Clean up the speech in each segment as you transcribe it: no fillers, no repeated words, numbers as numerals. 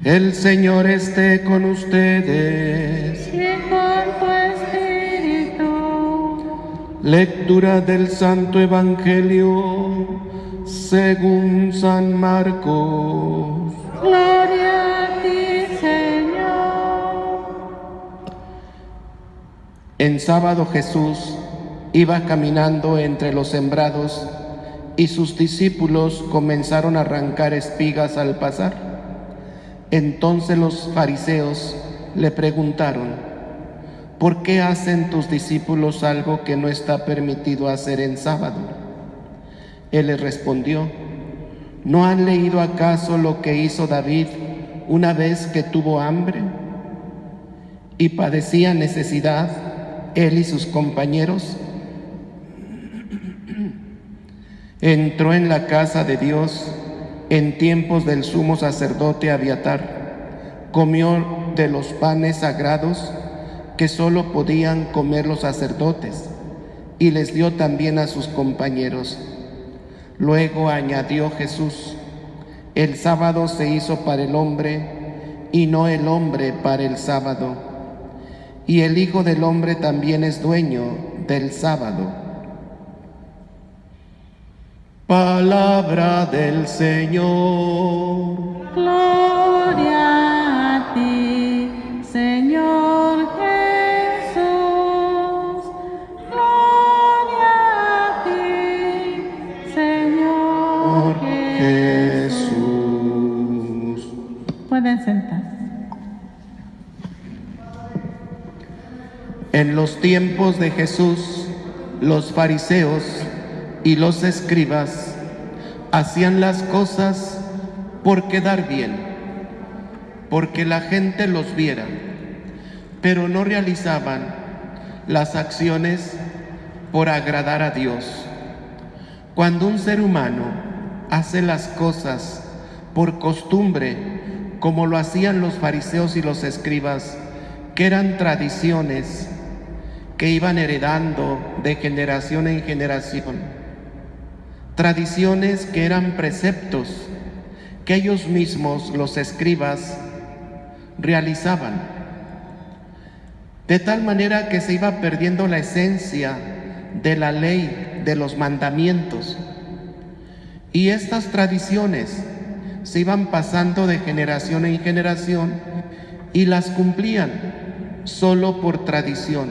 El Señor esté con ustedes. Y con tu espíritu. Lectura del Santo Evangelio según San Marcos. Gloria a ti, Señor. En sábado Jesús iba caminando entre los sembrados y sus discípulos comenzaron a arrancar espigas al pasar. Entonces los fariseos le preguntaron: ¿por qué hacen tus discípulos algo que no está permitido hacer en sábado? Él les respondió: ¿no han leído acaso lo que hizo David una vez que tuvo hambre y padecía necesidad, él y sus compañeros? Entró en la casa de Dios en tiempos del sumo sacerdote Abiatar, comió de los panes sagrados que solo podían comer los sacerdotes, y les dio también a sus compañeros. Luego añadió Jesús: el sábado se hizo para el hombre, y no el hombre para el sábado. Y el Hijo del Hombre también es dueño del sábado. Palabra del Señor. Gloria a ti, Señor Jesús. Gloria a ti, Señor Jesús. Pueden sentarse. En los tiempos de Jesús, los fariseos y los escribas hacían las cosas por quedar bien, porque la gente los viera, pero no realizaban las acciones por agradar a Dios. Cuando un ser humano hace las cosas por costumbre, como lo hacían los fariseos y los escribas, que eran tradiciones que iban heredando de generación en generación, tradiciones que eran preceptos que ellos mismos, los escribas, realizaban, de tal manera que se iba perdiendo la esencia de la ley, de los mandamientos, y estas tradiciones se iban pasando de generación en generación y las cumplían solo por tradición,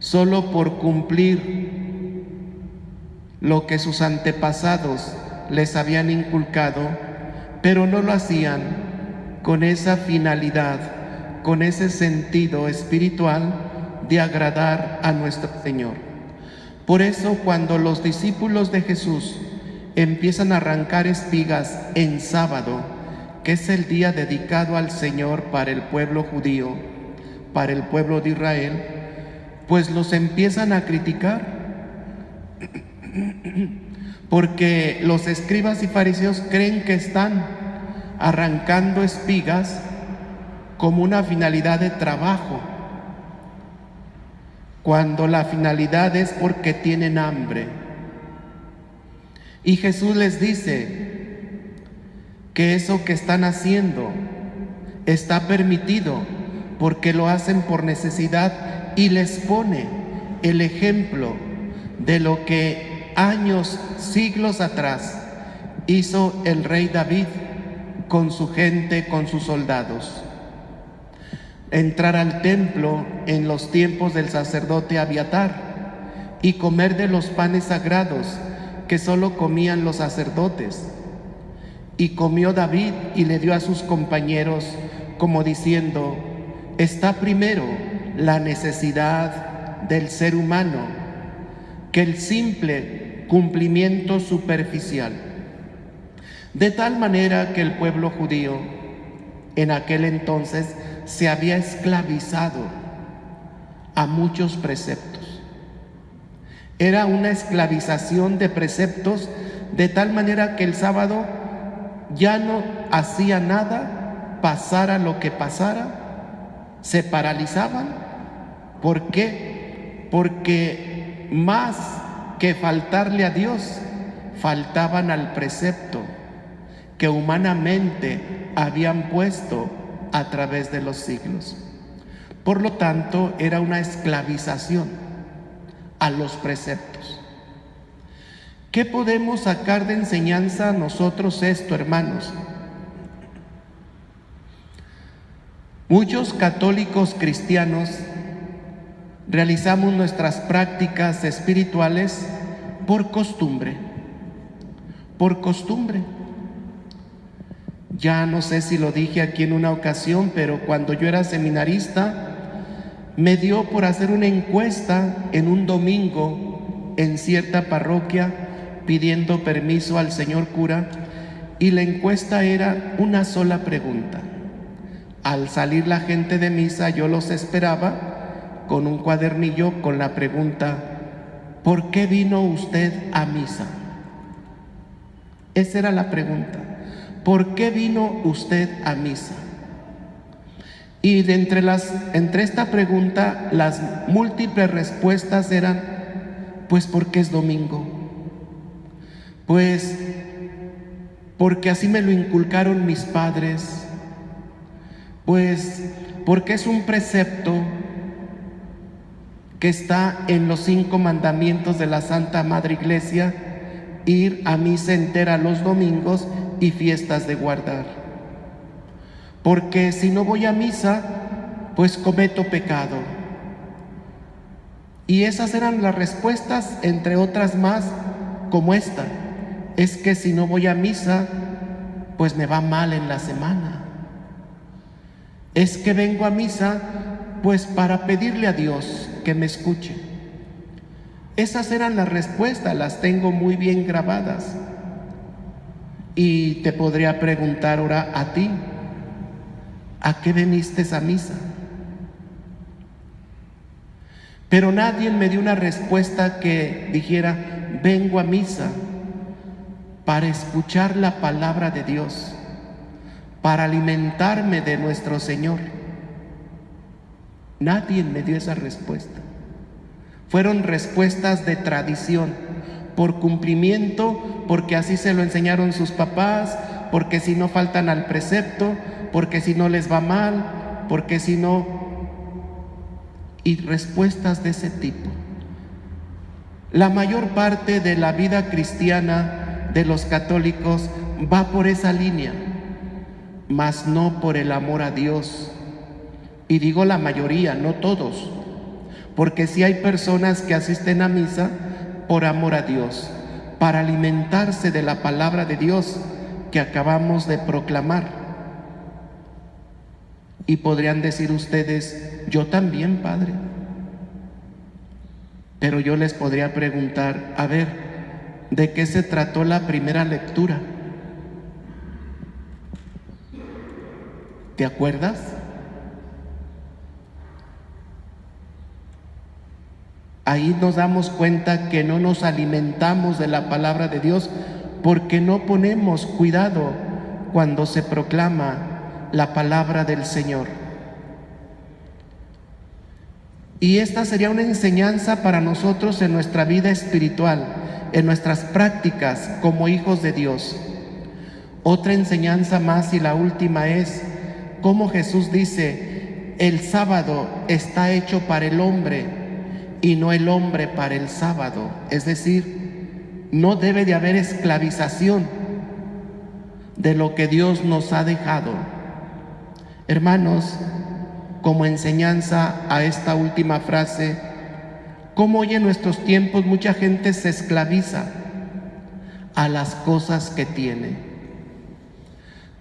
solo por cumplir lo que sus antepasados les habían inculcado, pero no lo hacían con esa finalidad, con ese sentido espiritual de agradar a nuestro Señor. Por eso, cuando los discípulos de Jesús empiezan a arrancar espigas en sábado, que es el día dedicado al Señor para el pueblo judío, para el pueblo de Israel, pues los empiezan a criticar, porque los escribas y fariseos creen que están arrancando espigas como una finalidad de trabajo, cuando la finalidad es porque tienen hambre. Y Jesús les dice que eso que están haciendo está permitido porque lo hacen por necesidad, y les pone el ejemplo de lo que años, siglos atrás hizo el rey David con su gente, con sus soldados. Entrar al templo en los tiempos del sacerdote Abiatar y comer de los panes sagrados que solo comían los sacerdotes. Y comió David y le dio a sus compañeros, como diciendo: está primero la necesidad del ser humano que el simple cumplimiento superficial. De tal manera que el pueblo judío en aquel entonces se había esclavizado a muchos preceptos. Era una esclavización de preceptos, de tal manera que el sábado ya no hacía nada, pasara lo que pasara, se paralizaban. ¿Por qué? Porque más que faltarle a Dios, faltaban al precepto, que humanamente habían puesto a través de los siglos. Por lo tanto, era una esclavización a los preceptos. ¿Qué podemos sacar de enseñanza nosotros esto, hermanos? Muchos católicos cristianos realizamos nuestras prácticas espirituales por costumbre. Por costumbre. Ya no sé si lo dije aquí en una ocasión, pero cuando yo era seminarista, me dio por hacer una encuesta en un domingo en cierta parroquia, pidiendo permiso al señor cura, y la encuesta era una sola pregunta. Al salir la gente de misa, yo los esperaba con un cuadernillo con la pregunta: ¿por qué vino usted a misa? Esa era la pregunta. ¿Por qué vino usted a misa? Y de entre esta pregunta, las múltiples respuestas eran: pues porque es domingo, pues porque así me lo inculcaron mis padres, pues porque es un precepto que está en los 5 mandamientos de la Santa Madre Iglesia, ir a misa entera los domingos y fiestas de guardar. Porque si no voy a misa, pues cometo pecado. Y esas eran las respuestas, entre otras más, como esta: es que si no voy a misa, pues me va mal en la semana. Es que vengo a misa, pues para pedirle a Dios que me escuche. Esas eran las respuestas, las tengo muy bien grabadas. Y te podría preguntar ahora a ti: ¿a qué viniste a misa? Pero nadie me dio una respuesta que dijera: vengo a misa para escuchar la palabra de Dios, para alimentarme de nuestro Señor. Nadie me dio esa respuesta. Fueron respuestas de tradición, por cumplimiento, porque así se lo enseñaron sus papás, porque si no faltan al precepto, porque si no les va mal, porque si no, y respuestas de ese tipo. La mayor parte de la vida cristiana de los católicos va por esa línea, mas no por el amor a Dios. Y digo la mayoría, no todos, porque sí hay personas que asisten a misa por amor a Dios, para alimentarse de la palabra de Dios que acabamos de proclamar. Y podrían decir ustedes: yo también, Padre. Pero yo les podría preguntar: a ver, ¿de qué se trató la primera lectura? ¿Te acuerdas? Ahí nos damos cuenta que no nos alimentamos de la palabra de Dios porque no ponemos cuidado cuando se proclama la palabra del Señor. Y esta sería una enseñanza para nosotros en nuestra vida espiritual, en nuestras prácticas como hijos de Dios. Otra enseñanza más, y la última, es cómo Jesús dice: el sábado está hecho para el hombre y no el hombre para el sábado. Es decir, no debe de haber esclavización de lo que Dios nos ha dejado. Hermanos, como enseñanza a esta última frase, cómo hoy en nuestros tiempos mucha gente se esclaviza a las cosas que tiene.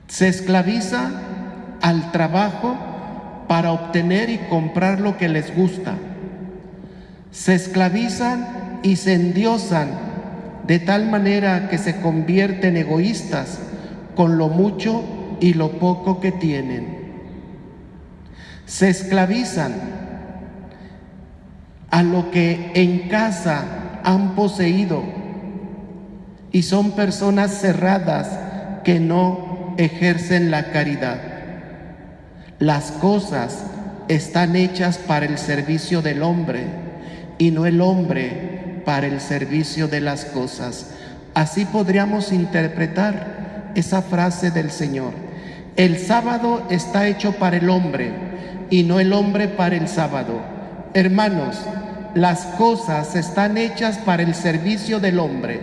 Se esclaviza al trabajo para obtener y comprar lo que les gusta. Se esclavizan y se endiosan de tal manera que se convierten egoístas con lo mucho y lo poco que tienen. Se esclavizan a lo que en casa han poseído y son personas cerradas que no ejercen la caridad. Las cosas están hechas para el servicio del hombre y no el hombre para el servicio de las cosas. Así podríamos interpretar esa frase del Señor. El sábado está hecho para el hombre y no el hombre para el sábado. Hermanos, las cosas están hechas para el servicio del hombre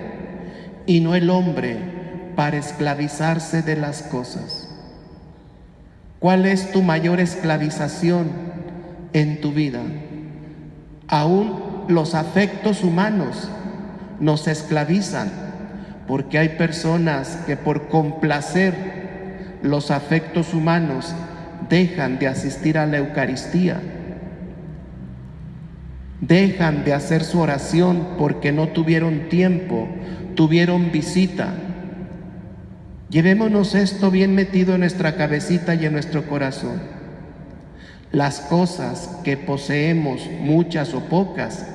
y no el hombre para esclavizarse de las cosas. ¿Cuál es tu mayor esclavización en tu vida? Aún los afectos humanos nos esclavizan, porque hay personas que por complacer los afectos humanos dejan de asistir a la Eucaristía, dejan de hacer su oración porque no tuvieron tiempo, tuvieron visita. Llevémonos esto bien metido en nuestra cabecita y en nuestro corazón. Las cosas que poseemos, muchas o pocas,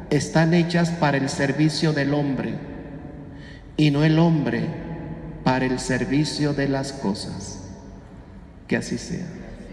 están hechas para el servicio del hombre y no el hombre para el servicio de las cosas. Que así sea.